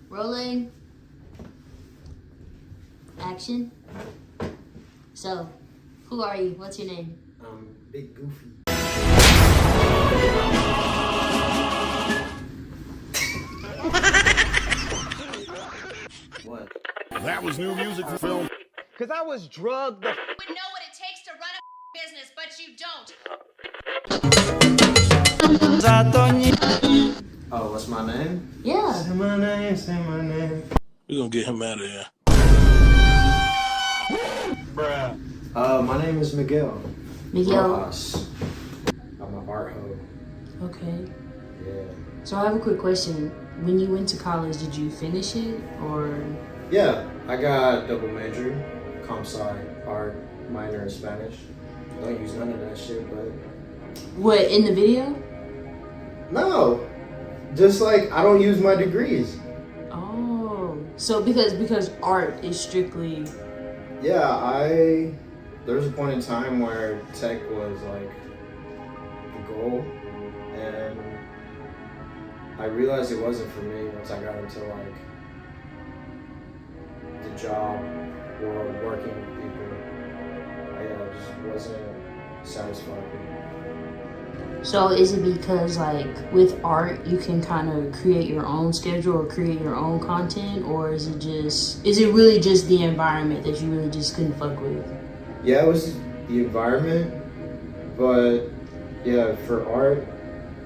Rolling. Action. So, who are you? What's your name? Big Goofy. What? That was new music for film. Cause I was drugged the would know what it takes to run a business, but you don't. Oh, what's my name? Yeah. Say my name, say my name. We're gonna get him out of here. Bruh. My name is Miguel. Miguel. Rojas. I'm an art hoe. Okay. Yeah. So I have a quick question. When you went to college, did you finish it or? Yeah, I got double major, comp sci, art, minor in Spanish. Don't use none of that shit, but What, in the video? no, just like I don't use my degrees. Oh, so because art is strictly. Yeah, there was a point in time where tech was like the goal, and I realized it wasn't for me once I got into like the job or working with people. I just wasn't satisfied with it. So is it because like with art you can kind of create your own schedule or create your own content, or is it really just the environment that you really just couldn't fuck with? Yeah, it was the environment, but yeah, for art,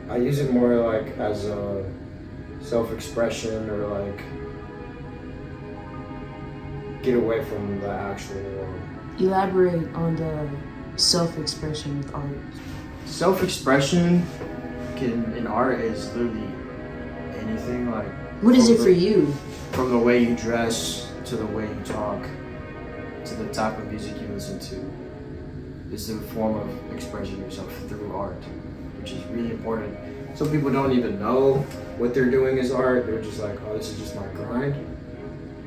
I use it more like as a self-expression or like get away from the actual world. Elaborate on the self-expression with art. Self-expression in art is literally anything. Like, What is it for you? from the way you dress to the way you talk to the type of music you listen to. It's a form of expressing yourself through art, which is really important. Some people don't even know what they're doing is art. They're just like, oh, this is just my grind.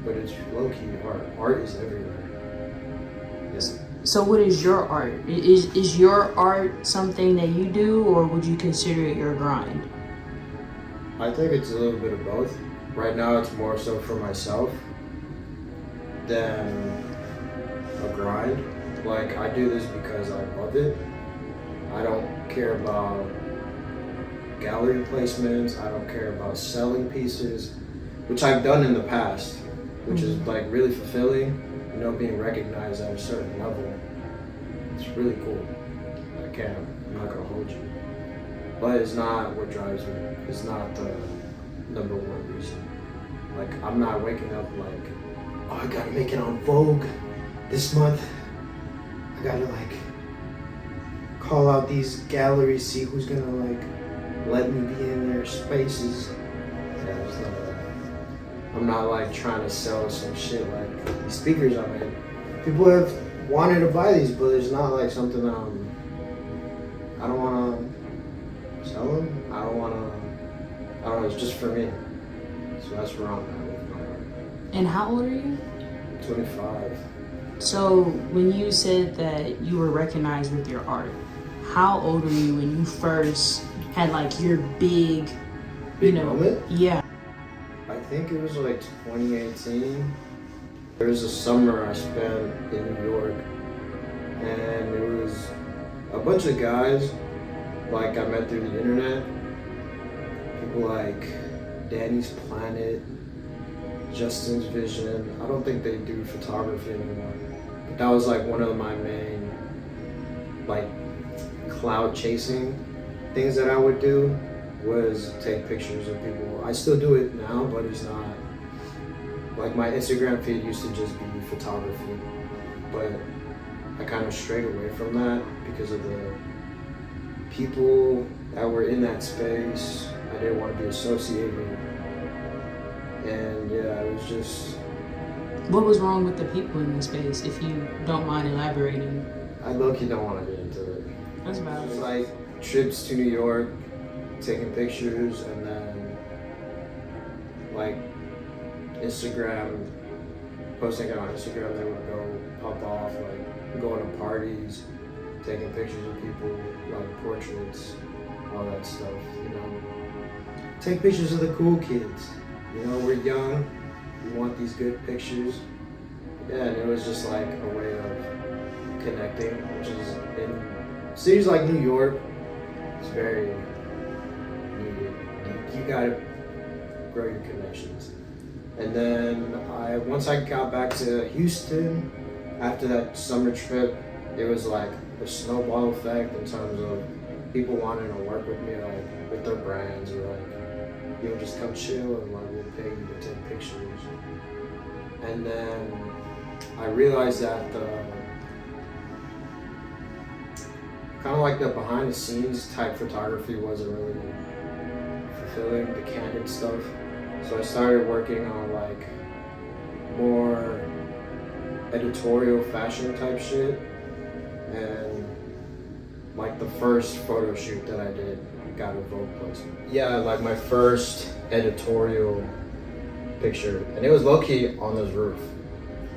But it's low-key art. Art is everywhere. Yes. So what is your art? Is your art something that you do, or would you consider it your grind? I think it's a little bit of both. Right now it's more so for myself than a grind. Like, I do this because I love it. I don't care about gallery placements. I don't care about selling pieces, which I've done in the past, which is like really fulfilling. You know, being recognized at a certain level. It's really cool. I'm not gonna hold you. But it's not what drives me. It's not the number one reason. Like, I'm not waking up like, oh, I gotta make it on Vogue this month. I gotta like call out these galleries, see who's gonna like let me be in their spaces. Yeah, there's none of that. I'm not like trying to sell some shit like these speakers I made. People have wanted to buy these, but it's not like something I don't want to sell them. I don't know, it's just for me. So that's where I'm at with my art. And how old are you? 25. So when you said that you were recognized with your art, how old were you when you first had like your big moment? Yeah. I think it was like 2018. There was a summer I spent in New York, and there was a bunch of guys like I met through the internet. People like Danny's Planet, Justin's Vision. I don't think they do photography anymore. But that was like one of my main like cloud chasing things that I would do, was take pictures of people. I still do it now, but it's not like my Instagram feed used to just be photography, but I kind of strayed away from that because of the people that were in that space. I didn't want to be associated, and yeah, it was just. What was wrong with the people in this space, if you don't mind elaborating? I low-key don't want to get into it. That's about It's it. like trips to New York, taking pictures, and then like Instagram, posting it on Instagram, they would go pop off, like going to parties, taking pictures of people, like portraits, all that stuff, you know. Take pictures of the cool kids, You know, we're young, we want these good pictures. Yeah, and it was just like a way of connecting, which is in cities like New York, it's very needed. You gotta grow your connections. And then once I got back to Houston, after that summer trip, it was like a snowball effect in terms of people wanting to work with me, like with their brands, or like, you'll just come chill and like we'll pay you to take pictures. And then I realized that kind of like the behind the scenes type photography wasn't really fulfilling, the candid stuff. So I started working on like more editorial fashion type shit. And like the first photo shoot that I did got a Vogue placement. Yeah, like my first editorial picture. And it was low-key on this roof.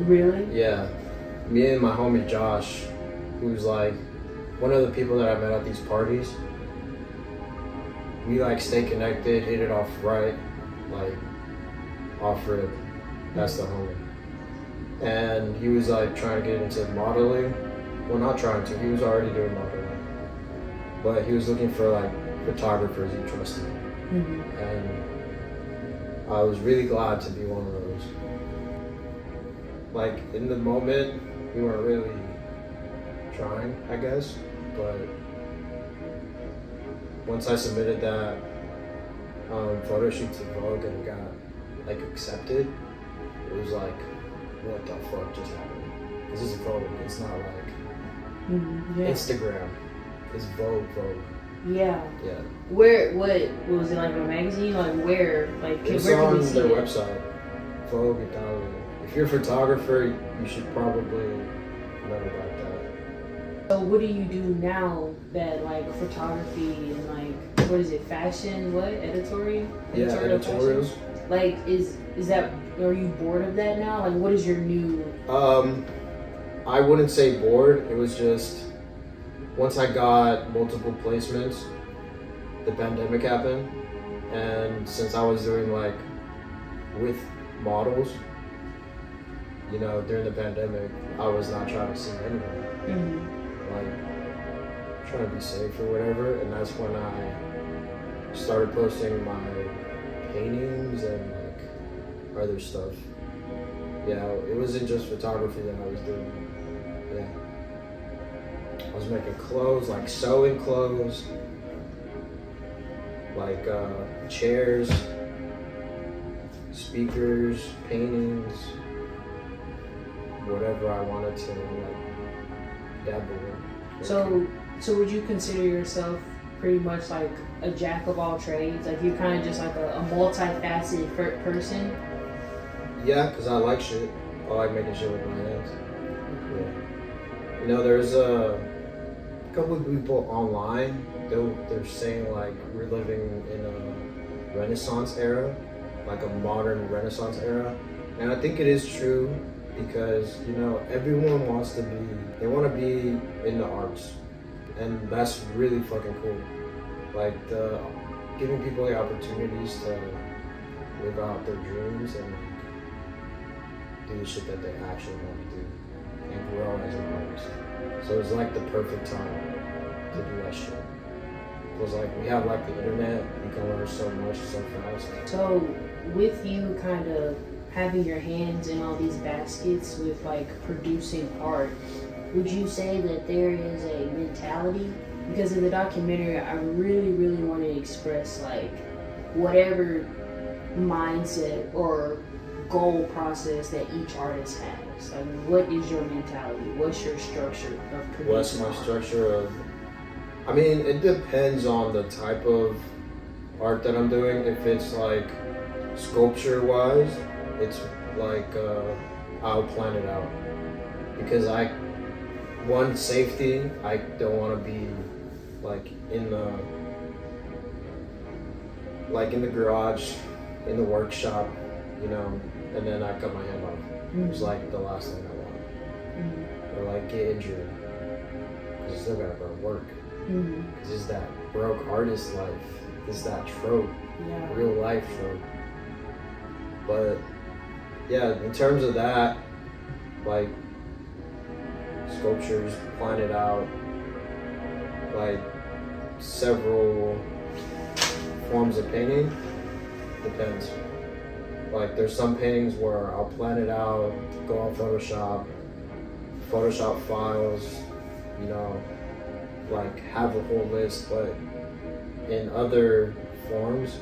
Really? Yeah. Me and my homie Josh, who's like one of the people that I met at these parties, we like stay connected, hit it off right, like off rip. That's the homie. And he was like trying to get into modeling. Well, not trying to, he was already doing modeling. But he was looking for like photographers he trusted. Mm-hmm. And I was really glad to be one of those. Like in the moment, we weren't really trying, I guess. But once I submitted that photo shoot to Vogue and got like accepted, it was like, what the fuck just happened? Because it's Vogue, it's not like Yeah. Instagram. It's Vogue. Yeah. Yeah. Where? What was it, like a magazine? Like where? Like It's where can on we see their it? website, Vogue Italia. If you're a photographer, you should probably know about that. So what do you do now that like photography and like what is it? Fashion? What editorial? Yeah, Editorial fashion? editorials. Like is that? Are you bored of that now? Like what is your new? I wouldn't say bored. It was just once I got multiple placements, the pandemic happened, and since I was doing like with models, you know, during the pandemic, I was not trying to see anyone. Mm-hmm. Like trying to be safe or whatever, and that's when I started posting my paintings and like other stuff. Yeah, it wasn't just photography that I was doing. Yeah, I was making clothes, like sewing clothes, like chairs, speakers, paintings, whatever I wanted to like dabble in. So would you consider yourself pretty much like a jack of all trades? Like you're kind of just like a multifaceted person? Yeah, because I like shit. I like making shit with my hands. Yeah. You know, there's a couple of people online, they're saying like we're living in a Renaissance era, like a modern Renaissance era. And I think it is true because, you know, everyone wants to be, they want to be in the arts. And that's really fucking cool. Like giving people the opportunities to live out their dreams and do the shit that they actually want to do and grow as an artist. So it's like the perfect time to do that shit. It was like we have like the internet, you can learn so much so fast. So with you kind of having your hands in all these baskets with like producing art, would you say that there is a mentality? Because in the documentary, I really, really want to express like whatever mindset or goal process that each artist has. Like, what is your mentality? What's your structure of producing? What's my art? structure of? I mean, it depends on the type of art that I'm doing. If it's like sculpture-wise, it's like I'll plan it out because safety. I don't want to be like in the garage, in the workshop, you know, and then I cut my hand off. Mm-hmm. It's like the last thing I want. Mm-hmm. Or like get injured because you still gotta go to work. Mm-hmm. This is that broke artist life. This is that trope, Yeah. real life trope. But yeah, in terms of that, like sculptures, plan it out, like several forms of painting, depends. Like there's some paintings where I'll plan it out, go on Photoshop files, you know, like have a whole list, but in other forms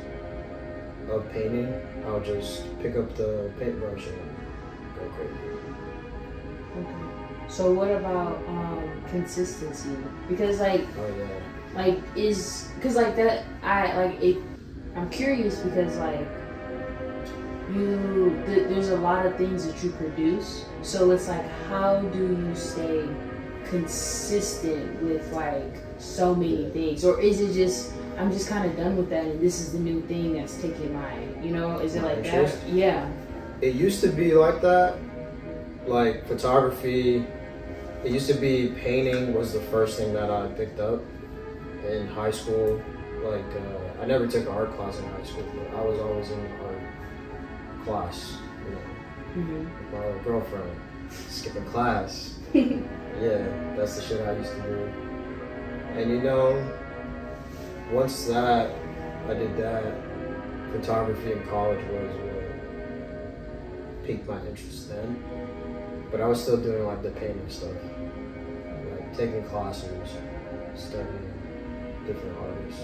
of painting, I'll just pick up the paintbrush and go crazy. Okay. So what about consistency? Because like Oh yeah. like is because like that I like it. I'm curious because like there's a lot of things that you produce. So it's like, how do you stay consistent with like so many things, or is it just I'm just kind of done with that and this is the new thing that's taking my, you know, is it My like interest? that? Yeah. It used to be like that, like photography. It used to be painting was the first thing that I picked up in high school. Like I never took an art class in high school, but I was always in art class, you know, with my little girlfriend, skipping class. Yeah, that's the shit I used to do. And you know, once I did that, photography in college was what piqued my interest then. But I was still doing like the painting stuff, like taking classes, studying different artists.